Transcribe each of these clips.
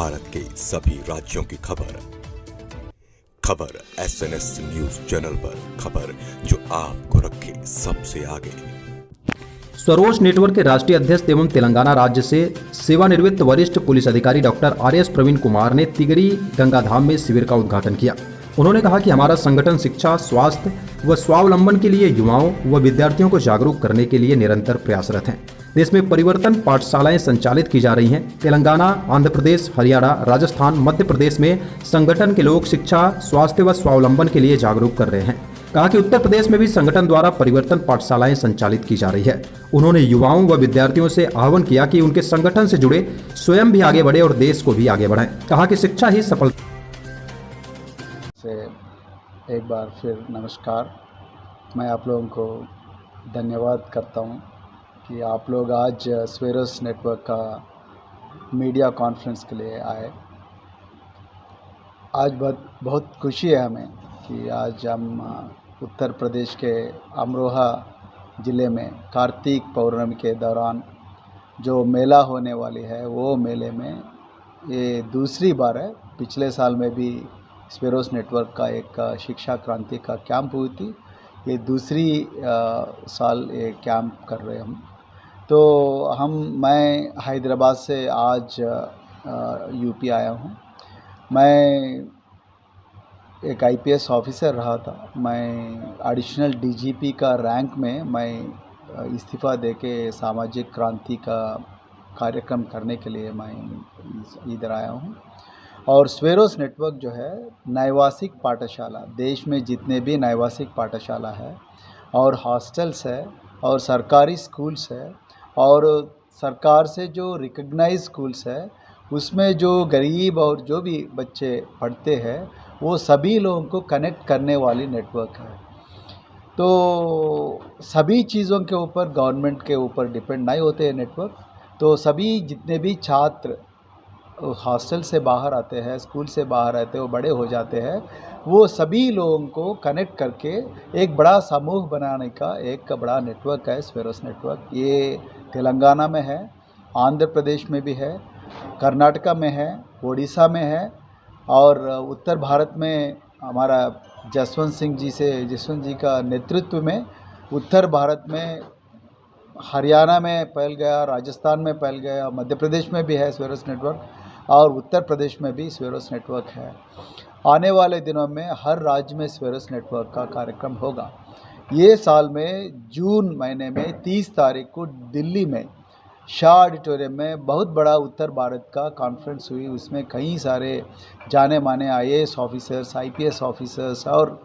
भारत के सभी राज्यों की खबर SNS न्यूज चैनल पर, खबर जो आपको रखे सबसे आगे। स्वरोज नेटवर्क के राष्ट्रीय अध्यक्ष एवं तेलंगाना राज्य से सेवानिवृत्त वरिष्ठ पुलिस अधिकारी डॉक्टर RS प्रवीण कुमार ने तिगरी गंगाधाम में शिविर का उद्घाटन किया। उन्होंने कहा कि हमारा संगठन शिक्षा, स्वास्थ्य व स्वावलंबन के लिए युवाओं व विद्यार्थियों को जागरूक करने के लिए निरंतर प्रयासरत हैं। देश में परिवर्तन पाठशालाएं संचालित की जा रही हैं। तेलंगाना, आंध्र प्रदेश, हरियाणा, राजस्थान, मध्य प्रदेश में संगठन के लोग शिक्षा, स्वास्थ्य व स्वावलंबन के लिए जागरूक कर रहे हैं। कहा कि उत्तर प्रदेश में भी संगठन द्वारा परिवर्तन पाठशालाएं संचालित की जा रही है। उन्होंने युवाओं व विद्यार्थियों से आह्वान किया कि उनके संगठन से जुड़े स्वयं भी आगे बढ़े और देश को भी आगे बढ़ाएं। कहा कि शिक्षा ही सफलता से एक बार फिर नमस्कार। मैं आप लोगों को धन्यवाद करता हूं कि आप लोग आज स्वरोज नेटवर्क का मीडिया कॉन्फ्रेंस के लिए आए। आज बहुत खुशी है हमें कि आज हम उत्तर प्रदेश के अमरोहा ज़िले में कार्तिक पौर्णमी के दौरान जो मेला होने वाली है, वो मेले में ये दूसरी बार है। पिछले साल में भी स्वरोज नेटवर्क का एक शिक्षा क्रांति का कैंप हुई थी। ये दूसरी साल ये कैंप कर रहे हम। तो मैं हैदराबाद से आज यूपी आया हूँ। मैं एक IPS ऑफिसर रहा था। मैं एडिशनल DGP का रैंक में मैं इस्तीफ़ा देके सामाजिक क्रांति का कार्यक्रम करने के लिए मैं इधर आया हूँ। और स्वरोज नेटवर्क जो है नैवासिक पाठशाला, देश में जितने भी नैवासिक पाठशाला है और हॉस्टल्स है और सरकारी स्कूल्स है और सरकार से जो रिकग्नाइज स्कूल्स है, उसमें जो गरीब और जो भी बच्चे पढ़ते हैं, वो सभी लोगों को कनेक्ट करने वाली नेटवर्क है। तो सभी चीज़ों के ऊपर गवर्नमेंट के ऊपर डिपेंड नहीं होते हैं नेटवर्क। तो सभी जितने भी छात्र हॉस्टल से बाहर आते हैं, स्कूल से बाहर आते हैं, वो बड़े हो जाते हैं, वो सभी लोगों को कनेक्ट करके एक बड़ा समूह बनाने का एक बड़ा नेटवर्क है स्वरोज नेटवर्क। ये तेलंगाना में है, आंध्र प्रदेश में भी है, कर्नाटका में है, उड़ीसा में है और उत्तर भारत में हमारा जसवंत जी का नेतृत्व में उत्तर भारत में हरियाणा में फैल गया, राजस्थान में फैल गया, मध्य प्रदेश में भी है स्वरोज नेटवर्क और उत्तर प्रदेश में भी स्वरोज नेटवर्क है। आने वाले दिनों में हर राज्य में स्वरोज नेटवर्क का कार्यक्रम होगा। ये साल में जून महीने में 30 तारीख को दिल्ली में शाह ऑडिटोरियम में बहुत बड़ा उत्तर भारत का कॉन्फ्रेंस हुई। उसमें कई सारे जाने माने IAS ऑफिसर्स, IPS ऑफिसर्स और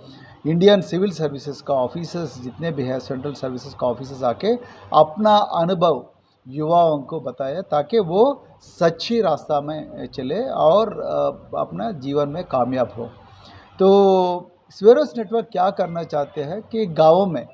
इंडियन सिविल सर्विसेज का ऑफिसर्स जितने भी है, सेंट्रल सर्विसेज का ऑफिसर्स आके अपना अनुभव युवाओं को बताया ताकि वो सच्ची रास्ता में चले और अपना जीवन में कामयाब हो। तो स्वरोज नेटवर्क क्या करना चाहते हैं कि गाँवों में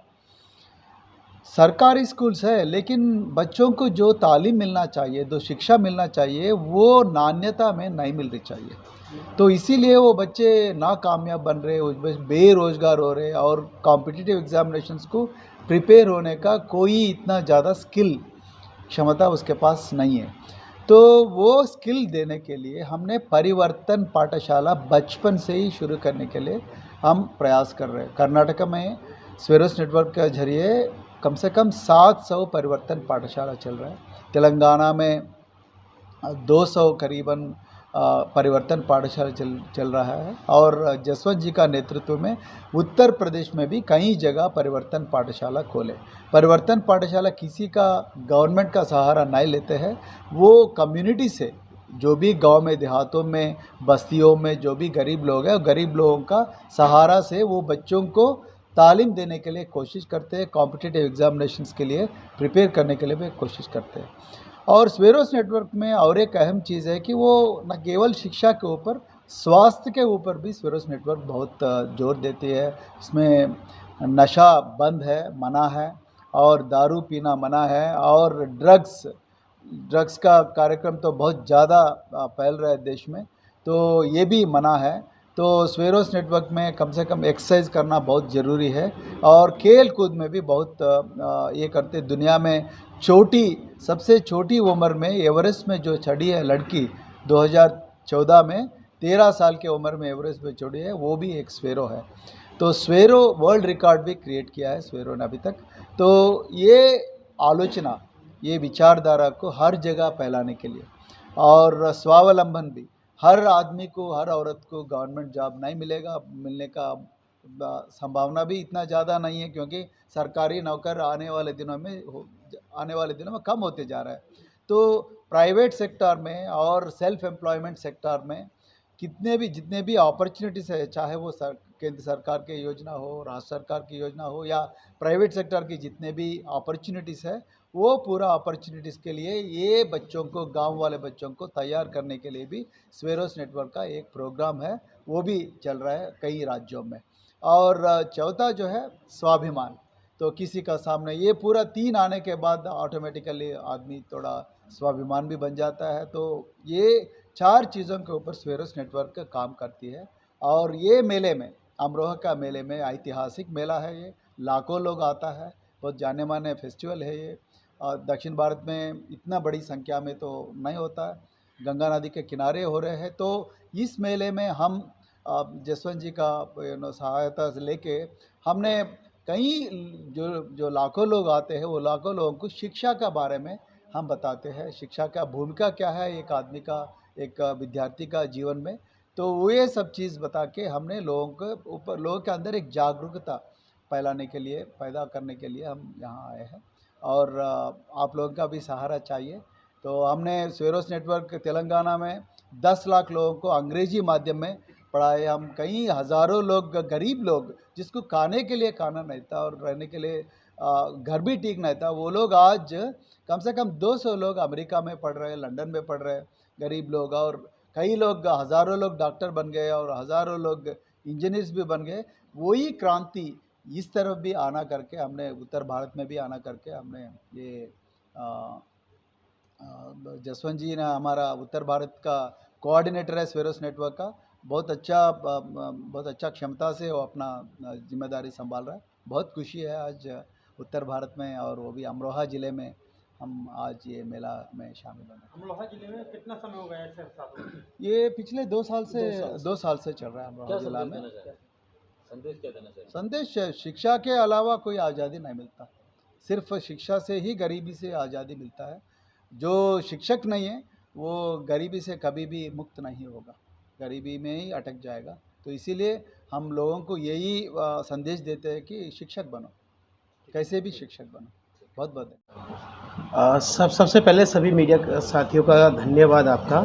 सरकारी स्कूल्स है, लेकिन बच्चों को जो तालीम मिलना चाहिए, जो शिक्षा मिलना चाहिए, वो नान्यता में नहीं मिल रही चाहिए। तो इसीलिए वो बच्चे नाकामयाब बन रहे, बेरोजगार हो रहे और कॉम्पिटिटिव एग्जामिनेशंस को प्रिपेयर होने का कोई इतना ज़्यादा स्किल क्षमता उसके पास नहीं है। तो वो स्किल देने के लिए हमने परिवर्तन पाठशाला बचपन से ही शुरू करने के लिए हम प्रयास कर रहे हैं। कर्नाटक में स्वरोज नेटवर्क के जरिए कम से कम 700 परिवर्तन पाठशाला चल रहा है। तेलंगाना में 200 करीबन परिवर्तन पाठशाला चल रहा है और जसवंत जी का नेतृत्व में उत्तर प्रदेश में भी कई जगह परिवर्तन पाठशाला खोले। परिवर्तन पाठशाला किसी का गवर्नमेंट का सहारा नहीं लेते हैं, वो कम्युनिटी से, जो भी गांव में, देहातों में, बस्तियों में जो भी गरीब लोग हैं, गरीब लोगों का सहारा से वो बच्चों को तालीम देने के लिए कोशिश करते हैं, कॉम्पिटिटिव एग्जामिनेशंस के लिए प्रिपेयर करने के लिए भी कोशिश करते हैं। और स्वरोज नेटवर्क में और एक अहम चीज़ है कि वो न केवल शिक्षा के ऊपर, स्वास्थ्य के ऊपर भी स्वरोज नेटवर्क बहुत जोर देती है। इसमें नशा बंद है, मना है, और दारू पीना मना है, और ड्रग्स का कार्यक्रम तो बहुत ज़्यादा फैल रहा है देश में, तो ये भी मना है। तो स्वरोज नेटवर्क में कम से कम एक्सरसाइज करना बहुत ज़रूरी है और खेल कूद में भी बहुत ये करते। दुनिया में सबसे छोटी उम्र में एवरेस्ट में जो चढ़ी है लड़की 2014 में 13 साल की उम्र में एवरेस्ट पे चढ़ी है, वो भी एक स्वेरो है। तो स्वेरो वर्ल्ड रिकॉर्ड भी क्रिएट किया है स्वेरो ने अभी तक। तो ये आलोचना, ये विचारधारा को हर जगह फैलाने के लिए, और स्वावलंबन भी, हर आदमी को, हर औरत को गवर्नमेंट जॉब नहीं मिलेगा, मिलने का संभावना भी इतना ज़्यादा नहीं है, क्योंकि सरकारी नौकर आने वाले दिनों में कम होते जा रहा है। तो प्राइवेट सेक्टर में और सेल्फ एम्प्लॉयमेंट सेक्टर में जितने भी अपॉर्चुनिटीज़ है, चाहे वो केंद्र सरकार की योजना हो, राज्य सरकार की योजना हो, या प्राइवेट सेक्टर की जितने भी अपॉर्चुनिटीज़ है, वो पूरा अपॉर्चुनिटीज़ के लिए ये बच्चों को, गांव वाले बच्चों को तैयार करने के लिए भी स्वेरोस नेटवर्क का एक प्रोग्राम है, वो भी चल रहा है कई राज्यों में। और चौथा जो है स्वाभिमान, तो किसी का सामने ये पूरा 3 आने के बाद ऑटोमेटिकली आदमी थोड़ा स्वाभिमान भी बन जाता है। तो ये 4 चीज़ों के ऊपर स्वेरोस नेटवर्क काम करती है। और ये मेले में, अमरोहा का मेले में, ऐतिहासिक मेला है ये, लाखों लोग आता है, बहुत जाने माने फेस्टिवल है ये। दक्षिण भारत में इतना बड़ी संख्या में तो नहीं होता है, गंगा नदी के किनारे हो रहे हैं। तो इस मेले में हम जसवंत जी का सहायता से लेके हमने कई जो लाखों लोग आते हैं, वो लाखों लोगों को शिक्षा के बारे में हम बताते हैं, शिक्षा का भूमिका क्या है एक आदमी का, एक विद्यार्थी का जीवन में। तो वो ये सब चीज़ बता के हमने लोगों के अंदर एक जागरूकता पैदा करने के लिए हम यहाँ आए हैं। और आप लोगों का भी सहारा चाहिए। तो हमने स्वेरोस नेटवर्क तेलंगाना में 10 लाख लोगों को अंग्रेजी माध्यम में पढ़ाए। हम कई हज़ारों लोग, गरीब लोग, जिसको खाने के लिए खाना नहीं था और रहने के लिए घर भी ठीक नहीं था, वो लोग आज कम से कम 200 लोग अमेरिका में पढ़ रहे हैं, लंदन में पढ़ रहे हैं, गरीब लोग। और कई लोग, हज़ारों लोग डॉक्टर बन गए और हज़ारों लोग इंजीनियर्स भी बन गए। वही क्रांति इस तरफ भी आना करके हमने, उत्तर भारत में भी आना करके हमने ये जसवंत जी ने, हमारा उत्तर भारत का कोऑर्डिनेटर है स्वेरोस नेटवर्क का, बहुत अच्छा क्षमता से वो अपना जिम्मेदारी संभाल रहा है। बहुत खुशी है आज उत्तर भारत में, और वो भी अमरोहा ज़िले में हम आज ये मेला में शामिल होने। अमरोहा जिले में कितना समय हो गया है सर? ये पिछले 2 साल से चल रहा है अमरोहा जिला में। संदेश क्या देना चाहिए? संदेश, शिक्षा के अलावा कोई आज़ादी नहीं मिलता, सिर्फ शिक्षा से ही गरीबी से आज़ादी मिलता है। जो शिक्षक नहीं है वो गरीबी से कभी भी मुक्त नहीं होगा, गरीबी में ही अटक जाएगा। तो इसीलिए हम लोगों को यही संदेश देते हैं कि शिक्षक बनो, कैसे भी शिक्षक बनो। बहुत बहुत सबसे पहले सभी मीडिया साथियों का धन्यवाद आपका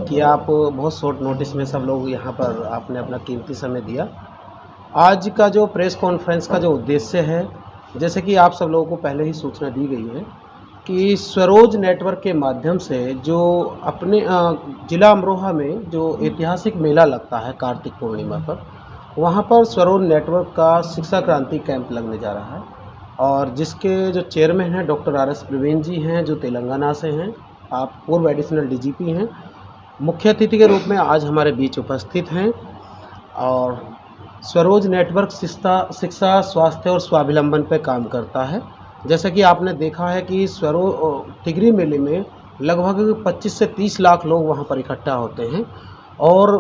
कि आप बहुत शॉर्ट नोटिस में सब लोग यहाँ पर आपने अपना कीमती समय दिया। आज का जो प्रेस कॉन्फ्रेंस का जो उद्देश्य है, जैसे कि आप सब लोगों को पहले ही सूचना दी गई है कि स्वरोज नेटवर्क के माध्यम से जो अपने ज़िला अमरोहा में जो ऐतिहासिक मेला लगता है कार्तिक पूर्णिमा पर, वहाँ पर स्वरोज नेटवर्क का शिक्षा क्रांति कैंप लगने जा रहा है। और जिसके जो चेयरमैन हैं डॉक्टर RS प्रवीण जी हैं, जो तेलंगाना से हैं, आप पूर्व एडिशनल DGP हैं, मुख्य अतिथि के रूप में आज हमारे बीच उपस्थित हैं। और स्वरोज नेटवर्क शिक्षा, स्वास्थ्य और स्वावलंबन पर काम करता है। जैसा कि आपने देखा है कि टिगरी मेले में लगभग 25 से 30 लाख लोग वहाँ पर इकट्ठा होते हैं। और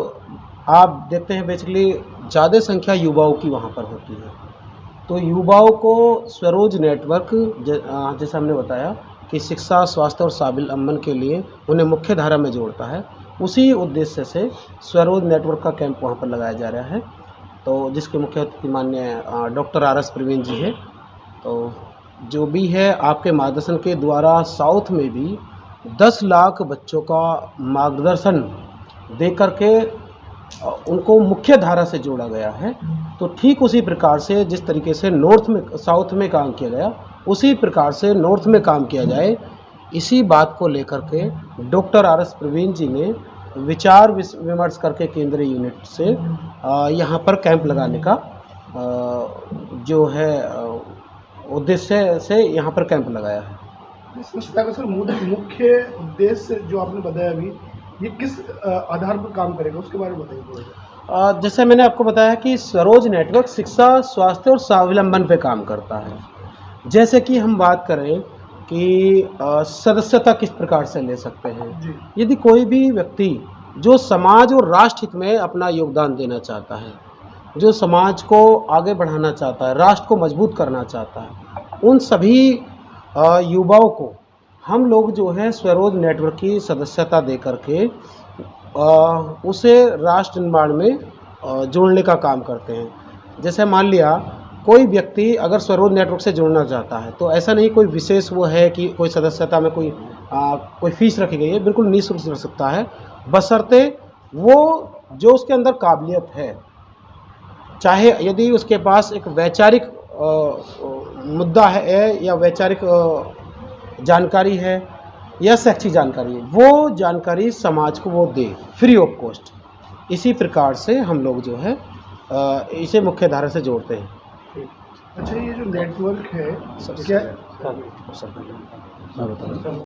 आप देखते हैं बेसिकली ज़्यादा संख्या युवाओं की वहाँ पर होती है। तो युवाओं को स्वरोज नेटवर्क, जैसा हमने बताया कि शिक्षा, स्वास्थ्य और स्वावलंबन के लिए उन्हें मुख्य धारा में जोड़ता है, उसी उद्देश्य से स्वरोज नेटवर्क का कैंप वहाँ पर लगाया जा रहा है। तो जिसके मुख्य अतिथि माननीय डॉक्टर RS प्रवीण जी है। तो जो भी है आपके मार्गदर्शन के द्वारा साउथ में भी 10 लाख बच्चों का मार्गदर्शन दे करके उनको मुख्य धारा से जोड़ा गया है। तो ठीक उसी प्रकार से जिस तरीके से साउथ में काम किया गया, उसी प्रकार से नॉर्थ में काम किया जाए, इसी बात को लेकर के डॉक्टर RS प्रवीण जी ने विचार विमर्श करके केंद्रीय यूनिट से यहाँ पर कैंप लगाने का जो है उद्देश्य से यहाँ पर कैंप लगाया है। स्वच्छता का सर मुख्य उद्देश्य जो आपने बताया अभी, ये किस आधार पर काम करेगा, उसके बारे में बताइए। जैसे मैंने आपको बताया कि स्वरोज नेटवर्क शिक्षा, स्वास्थ्य और स्वावलंबन पे काम करता है। जैसे कि हम बात करें कि सदस्यता किस प्रकार से ले सकते हैं। यदि कोई भी व्यक्ति जो समाज और राष्ट्र हित में अपना योगदान देना चाहता है, जो समाज को आगे बढ़ाना चाहता है, राष्ट्र को मजबूत करना चाहता है, उन सभी युवाओं को हम लोग जो है स्वरोज नेटवर्क की सदस्यता दे करके उसे राष्ट्र निर्माण में जोड़ने का काम करते हैं। जैसे मान लिया कोई व्यक्ति अगर स्वरोज नेटवर्क से जुड़ना चाहता है तो ऐसा नहीं कोई विशेष वो है कि कोई सदस्यता में कोई फीस रखी गई है, बिल्कुल निःशुल्क जुड़ सकता है, बशर्ते वो जो उसके अंदर काबिलियत है, चाहे यदि उसके पास एक वैचारिक मुद्दा है या वैचारिक जानकारी है या शैक्षिक जानकारी है, वो जानकारी समाज को वो दे फ्री ऑफ कॉस्ट। इसी प्रकार से हम लोग जो है इसे मुख्य धारा से जोड़ते हैं। अच्छा, ये जो नेटवर्क है क्या